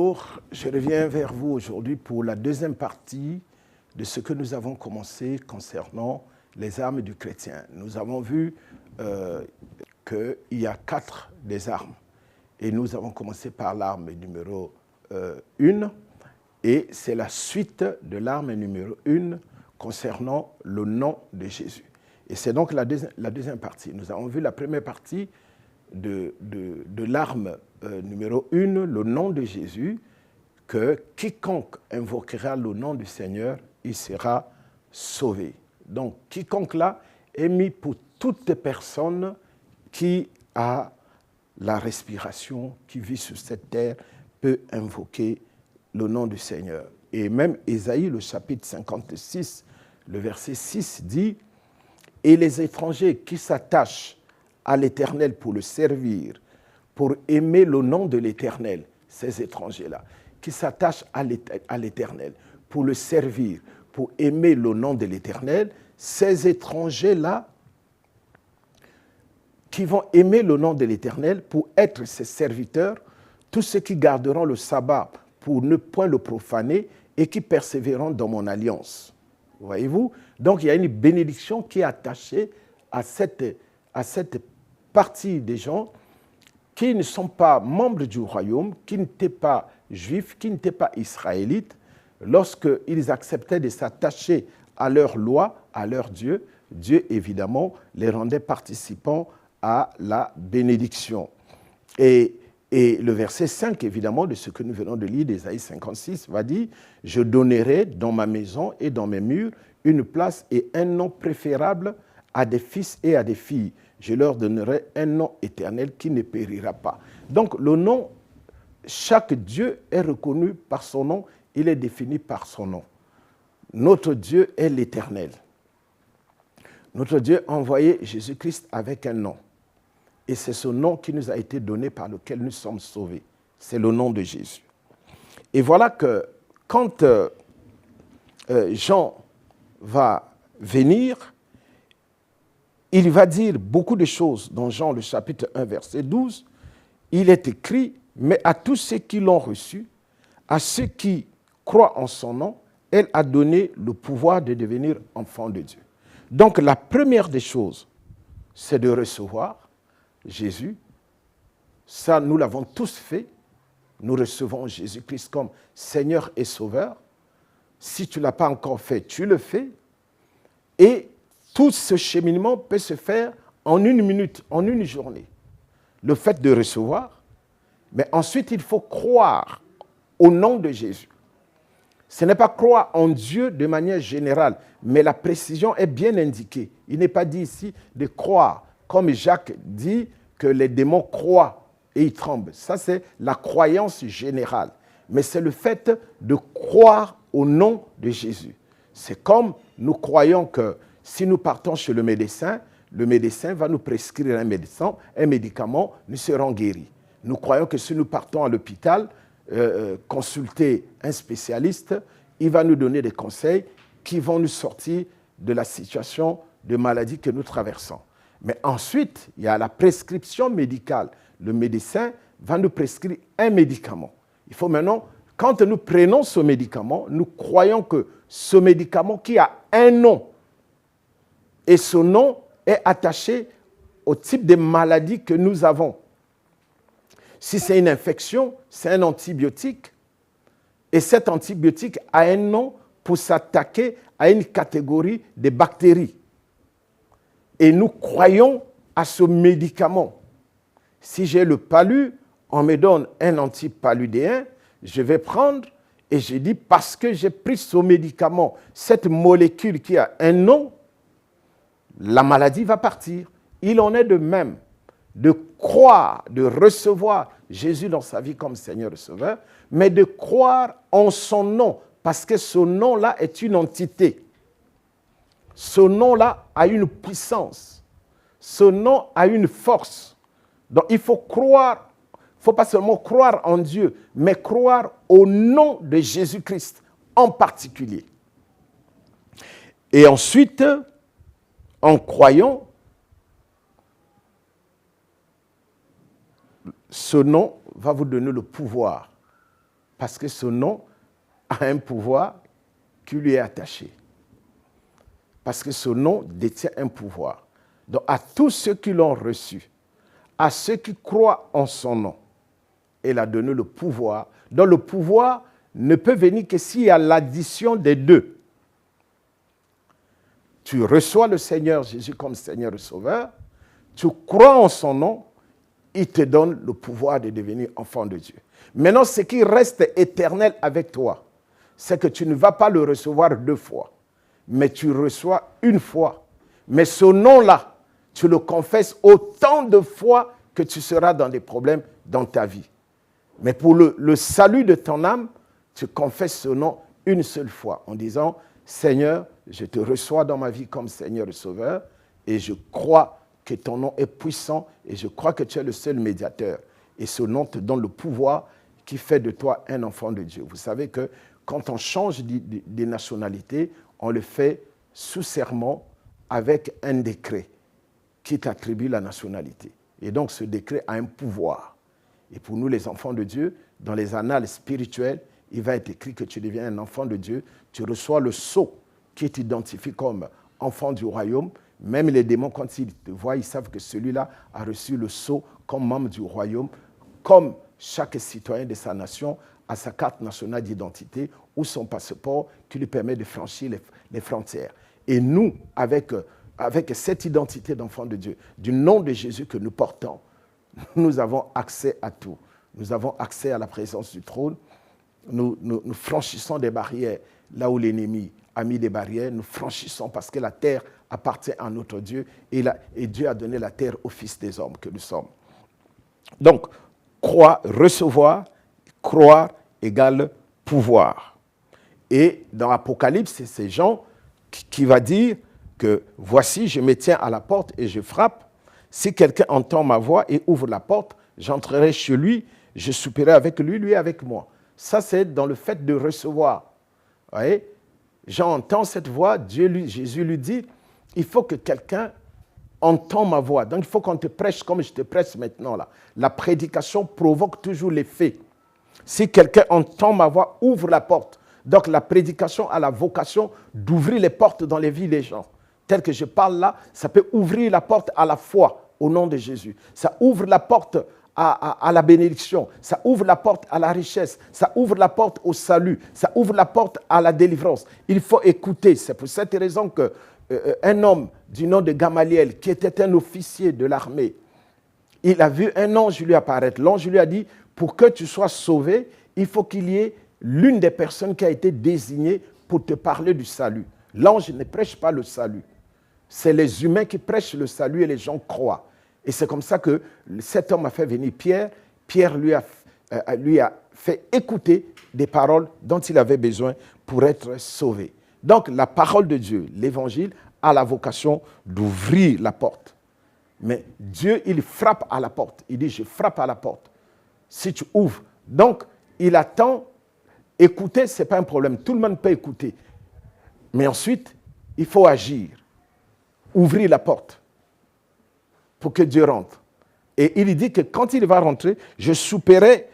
Bonjour, je reviens vers vous aujourd'hui pour la deuxième partie de ce que nous avons commencé concernant les armes du chrétien. Nous avons vu qu'il y a 4 des armes et nous avons commencé par l'arme numéro 1 et c'est la suite de l'arme numéro 1 concernant le nom de Jésus. Et c'est donc la deuxième partie. Nous avons vu la première partie de l'arme numéro 1, le nom de Jésus, que quiconque invoquera le nom du Seigneur, il sera sauvé. Donc, quiconque là est mis pour toute personne qui a la respiration, qui vit sur cette terre, peut invoquer le nom du Seigneur. Et même Ésaïe, le chapitre 56, le verset 6 dit « Et les étrangers qui s'attachent à l'Éternel pour le servir, pour aimer le nom de l'Éternel, ces étrangers-là, qui s'attachent à l'Éternel pour le servir, pour aimer le nom de l'Éternel, ces étrangers-là qui vont aimer le nom de l'Éternel pour être ses serviteurs, tous ceux qui garderont le sabbat pour ne point le profaner et qui persévéreront dans mon alliance. » Voyez-vous? Donc il y a une bénédiction qui est attachée à cette partie des gens qui ne sont pas membres du royaume, qui n'étaient pas juifs, qui n'étaient pas israélites, lorsqu'ils acceptaient de s'attacher à leur loi, à leur Dieu, Dieu évidemment les rendait participants à la bénédiction. Et le verset 5, évidemment, de ce que nous venons de lire d'Ésaïe 56, va dire « Je donnerai dans ma maison et dans mes murs une place et un nom préférable à des fils et à des filles. Je leur donnerai un nom éternel qui ne périra pas. » Donc le nom, chaque Dieu est reconnu par son nom, il est défini par son nom. Notre Dieu est l'Éternel. Notre Dieu a envoyé Jésus-Christ avec un nom. Et c'est ce nom qui nous a été donné par lequel nous sommes sauvés. C'est le nom de Jésus. Et voilà que quand Jean va venir, il va dire beaucoup de choses dans Jean, le chapitre 1, verset 12. Il est écrit, mais à tous ceux qui l'ont reçu, à ceux qui croient en son nom, elle a donné le pouvoir de devenir enfants de Dieu. Donc la première des choses, c'est de recevoir Jésus. Ça, nous l'avons tous fait. Nous recevons Jésus-Christ comme Seigneur et Sauveur. Si tu ne l'as pas encore fait, tu le fais. Et tout ce cheminement peut se faire en une minute, en une journée. Le fait de recevoir, mais ensuite il faut croire au nom de Jésus. Ce n'est pas croire en Dieu de manière générale, mais la précision est bien indiquée. Il n'est pas dit ici de croire, comme Jacques dit que les démons croient et ils tremblent. Ça, c'est la croyance générale. Mais c'est le fait de croire au nom de Jésus. C'est comme nous croyons que si nous partons chez le médecin va nous prescrire un médicament, nous serons guéris. Nous croyons que si nous partons à l'hôpital, consulter un spécialiste, il va nous donner des conseils qui vont nous sortir de la situation de maladie que nous traversons. Mais ensuite, il y a la prescription médicale. Le médecin va nous prescrire un médicament. Il faut maintenant, quand nous prenons ce médicament, nous croyons que ce médicament qui a un nom, et ce nom est attaché au type de maladie que nous avons. Si c'est une infection, c'est un antibiotique. Et cet antibiotique a un nom pour s'attaquer à une catégorie de bactéries. Et nous croyons à ce médicament. Si j'ai le palu, on me donne un antipaludéen, je vais prendre et je dis parce que j'ai pris ce médicament, cette molécule qui a un nom, la maladie va partir. Il en est de même de croire, de recevoir Jésus dans sa vie comme Seigneur et Sauveur, mais de croire en son nom, parce que ce nom-là est une entité. Ce nom-là a une puissance. Ce nom a une force. Donc il faut croire, il ne faut pas seulement croire en Dieu, mais croire au nom de Jésus-Christ en particulier. Et ensuite, en croyant, ce nom va vous donner le pouvoir Parce que ce nom a un pouvoir qui lui est attaché. Parce que ce nom détient un pouvoir. Donc, à tous ceux qui l'ont reçu, à ceux qui croient en son nom, il a donné le pouvoir. Donc, le pouvoir ne peut venir que s'il y a l'addition des deux. Tu reçois le Seigneur Jésus comme Seigneur et Sauveur, tu crois en son nom, il te donne le pouvoir de devenir enfant de Dieu. Maintenant, ce qui reste éternel avec toi, c'est que tu ne vas pas le recevoir 2 fois, mais tu reçois une fois. Mais ce nom-là, tu le confesses autant de fois que tu seras dans des problèmes dans ta vie. Mais pour le salut de ton âme, tu confesses ce nom une seule fois en disant « Seigneur, je te reçois dans ma vie comme Seigneur et Sauveur et je crois que ton nom est puissant et je crois que tu es le seul médiateur. Et ce nom te donne le pouvoir qui fait de toi un enfant de Dieu. » Vous savez que quand on change de nationalité, on le fait sous serment avec un décret qui t'attribue la nationalité. Et donc ce décret a un pouvoir. Et pour nous les enfants de Dieu, dans les annales spirituelles, il va être écrit que tu deviens un enfant de Dieu, tu reçois le sceau qui t'identifie comme enfant du royaume. Même les démons, quand ils te voient, ils savent que celui-là a reçu le sceau comme membre du royaume, comme chaque citoyen de sa nation a sa carte nationale d'identité ou son passeport qui lui permet de franchir les frontières. Et nous, avec cette identité d'enfant de Dieu, du nom de Jésus que nous portons, nous avons accès à tout. Nous avons accès à la présence du trône. Nous franchissons des barrières là où l'ennemi a mis des barrières. Nous franchissons parce que la terre appartient à notre Dieu et Dieu a donné la terre au Fils des hommes que nous sommes. Donc, croire, recevoir, croire égale pouvoir. Et dans l'Apocalypse, c'est Jean qui va dire que « Voici, je me tiens à la porte et je frappe. Si quelqu'un entend ma voix et ouvre la porte, j'entrerai chez lui, je souperai avec lui, lui avec moi. » Ça, c'est dans le fait de recevoir. Vous voyez, Jean entend cette voix, Jésus lui dit, il faut que quelqu'un entende ma voix. Donc, il faut qu'on te prêche comme je te prêche maintenant. Là. La prédication provoque toujours l'effet. Si quelqu'un entend ma voix, ouvre la porte. Donc, la prédication a la vocation d'ouvrir les portes dans les vies des gens. Tel que je parle là, ça peut ouvrir la porte à la foi au nom de Jésus. Ça ouvre la porte à la bénédiction, ça ouvre la porte à la richesse, ça ouvre la porte au salut, ça ouvre la porte à la délivrance. Il faut écouter. C'est pour cette raison qu'un homme du nom de Gamaliel, qui était un officier de l'armée, il a vu un ange lui apparaître. L'ange lui a dit, pour que tu sois sauvé, il faut qu'il y ait l'une des personnes qui a été désignée pour te parler du salut. L'ange ne prêche pas le salut. C'est les humains qui prêchent le salut et les gens croient. Et c'est comme ça que cet homme a fait venir Pierre. Pierre lui a fait écouter des paroles dont il avait besoin pour être sauvé. Donc la parole de Dieu, l'évangile, a la vocation d'ouvrir la porte. Mais Dieu, il frappe à la porte. Il dit, je frappe à la porte. Si tu ouvres. Donc, il attend. Écouter, ce n'est pas un problème. Tout le monde peut écouter. Mais ensuite, il faut agir. Ouvrir la porte pour que Dieu rentre. Et il dit que quand il va rentrer, j'entrerai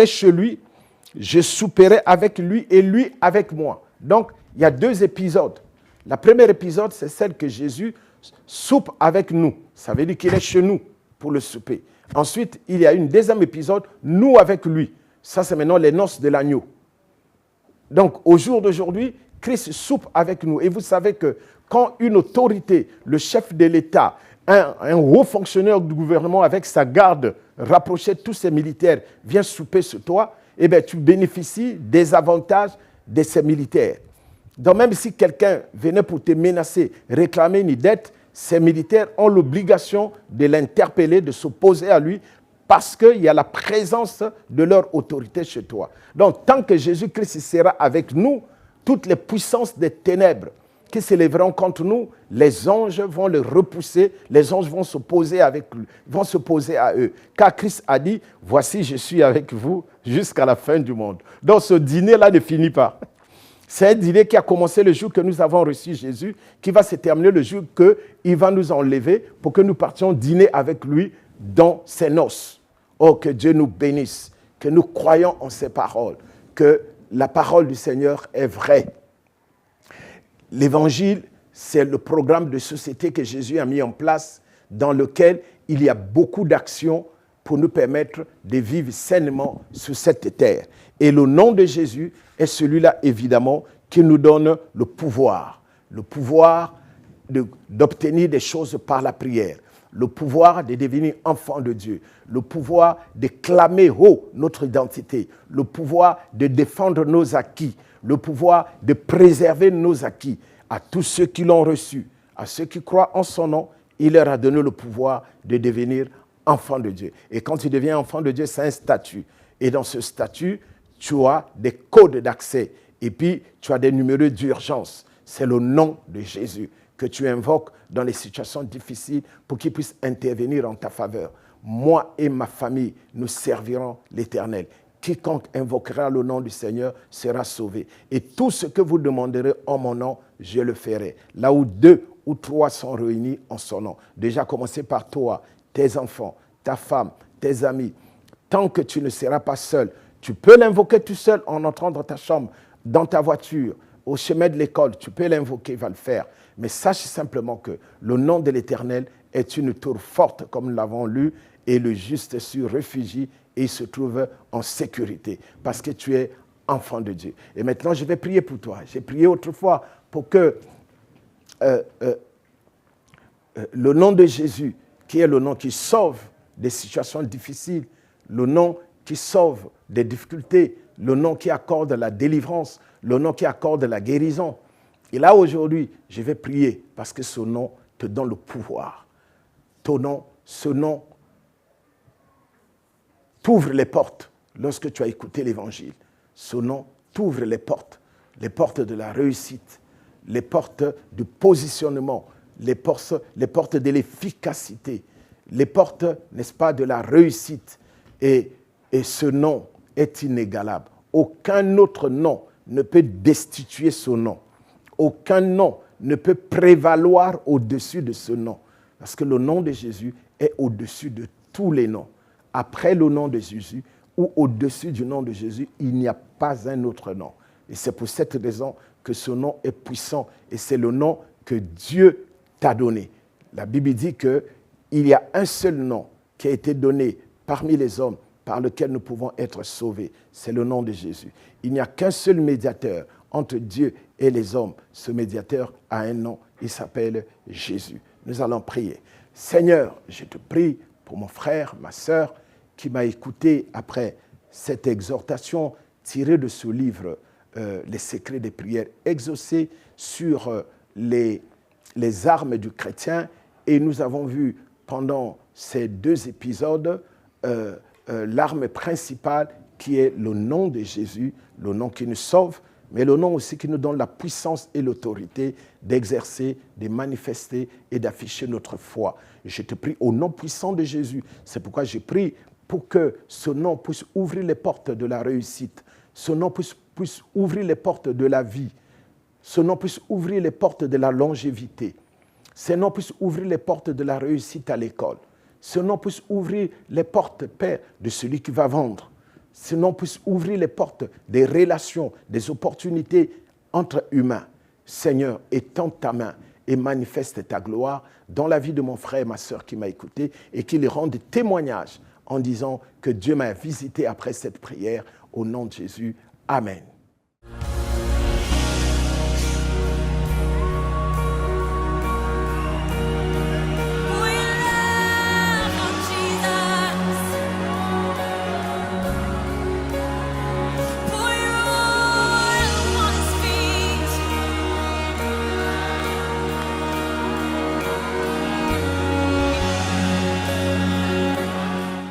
chez lui, je souperai avec lui et lui avec moi. Donc, il y a 2 épisodes. Le premier épisode, c'est celle que Jésus soupe avec nous. Ça veut dire qu'il est chez nous pour le souper. Ensuite, il y a une 2e épisode, nous avec lui. Ça, c'est maintenant les noces de l'agneau. Donc, au jour d'aujourd'hui, Christ soupe avec nous. Et vous savez que quand une autorité, le chef de l'État, un haut fonctionnaire du gouvernement avec sa garde rapprochée, tous ses militaires, vient souper sur toi, eh bien, tu bénéficies des avantages de ces militaires. Donc, même si quelqu'un venait pour te menacer, réclamer une dette, ces militaires ont l'obligation de l'interpeller, de s'opposer à lui, parce qu'il y a la présence de leur autorité chez toi. Donc, tant que Jésus-Christ sera avec nous, toutes les puissances des ténèbres qui s'élèveront contre nous, les anges vont les repousser, les anges vont s'opposer avec lui, vont s'opposer à eux. Car Christ a dit, voici, je suis avec vous jusqu'à la fin du monde. Donc ce dîner-là ne finit pas. C'est un dîner qui a commencé le jour que nous avons reçu Jésus, qui va se terminer le jour qu'il va nous enlever pour que nous partions dîner avec lui dans ses noces. Oh, que Dieu nous bénisse, que nous croyons en ces paroles, que la parole du Seigneur est vraie. L'Évangile, c'est le programme de société que Jésus a mis en place, dans lequel il y a beaucoup d'actions pour nous permettre de vivre sainement sur cette terre. Et le nom de Jésus est celui-là, évidemment, qui nous donne le pouvoir d'obtenir des choses par la prière, le pouvoir de devenir enfant de Dieu, le pouvoir de clamer haut notre identité, le pouvoir de défendre nos acquis, le pouvoir de préserver nos acquis. À tous ceux qui l'ont reçu, à ceux qui croient en son nom, il leur a donné le pouvoir de devenir enfant de Dieu. Et quand tu deviens enfant de Dieu, c'est un statut. Et dans ce statut, tu as des codes d'accès. Et puis, tu as des numéros d'urgence. C'est le nom de Jésus que tu invoques dans les situations difficiles pour qu'il puisse intervenir en ta faveur. Moi et ma famille, nous servirons l'Éternel. Quiconque invoquera le nom du Seigneur sera sauvé. Et tout ce que vous demanderez en mon nom, je le ferai. Là où 2 ou 3 sont réunis en son nom. Déjà, commencez par toi, tes enfants, ta femme, tes amis. Tant que tu ne seras pas seul, tu peux l'invoquer tout seul en entrant dans ta chambre, dans ta voiture, au chemin de l'école. Tu peux l'invoquer, il va le faire. Mais sache simplement que le nom de l'Éternel est une tour forte, comme nous l'avons lu, et le juste se réfugie et il se trouve en sécurité parce que tu es enfant de Dieu. Et maintenant, je vais prier pour toi. J'ai prié autrefois pour que le nom de Jésus, qui est le nom qui sauve des situations difficiles, le nom qui sauve des difficultés, le nom qui accorde la délivrance, le nom qui accorde la guérison. Et là, aujourd'hui, je vais prier parce que ce nom te donne le pouvoir. Ton nom, ce nom t'ouvre les portes lorsque tu as écouté l'Évangile. Ce nom t'ouvre les portes de la réussite, les portes du positionnement, les portes de l'efficacité, les portes, n'est-ce pas, de la réussite. Et ce nom est inégalable. Aucun autre nom ne peut destituer ce nom. Aucun nom ne peut prévaloir au-dessus de ce nom. Parce que le nom de Jésus est au-dessus de tous les noms. Après le nom de Jésus ou au-dessus du nom de Jésus, il n'y a pas un autre nom. Et c'est pour cette raison que ce nom est puissant et c'est le nom que Dieu t'a donné. La Bible dit qu'il y a un seul nom qui a été donné parmi les hommes par lequel nous pouvons être sauvés. C'est le nom de Jésus. Il n'y a qu'un seul médiateur entre Dieu et les hommes. Ce médiateur a un nom, il s'appelle Jésus. Nous allons prier. Seigneur, je te prie pour mon frère, ma sœur, qui m'a écouté après cette exhortation tirée de ce livre, Les secrets des prières exaucées, sur les armes du chrétien. Et nous avons vu pendant ces 2 épisodes l'arme principale qui est le nom de Jésus, le nom qui nous sauve, mais le nom aussi qui nous donne la puissance et l'autorité d'exercer, de manifester et d'afficher notre foi. Je te prie au nom puissant de Jésus. C'est pourquoi je prie pour que ce nom puisse ouvrir les portes de la réussite, ce nom puisse ouvrir les portes de la vie, ce nom puisse ouvrir les portes de la longévité, ce nom puisse ouvrir les portes de la réussite à l'école, ce nom puisse ouvrir les portes, Père, de celui qui va vendre, ce nom puisse ouvrir les portes des relations, des opportunités entre humains. Seigneur, étends ta main et manifeste ta gloire dans la vie de mon frère et ma sœur qui m'a écouté et qu'il rende témoignage en disant que Dieu m'a visité après cette prière au nom de Jésus. Amen.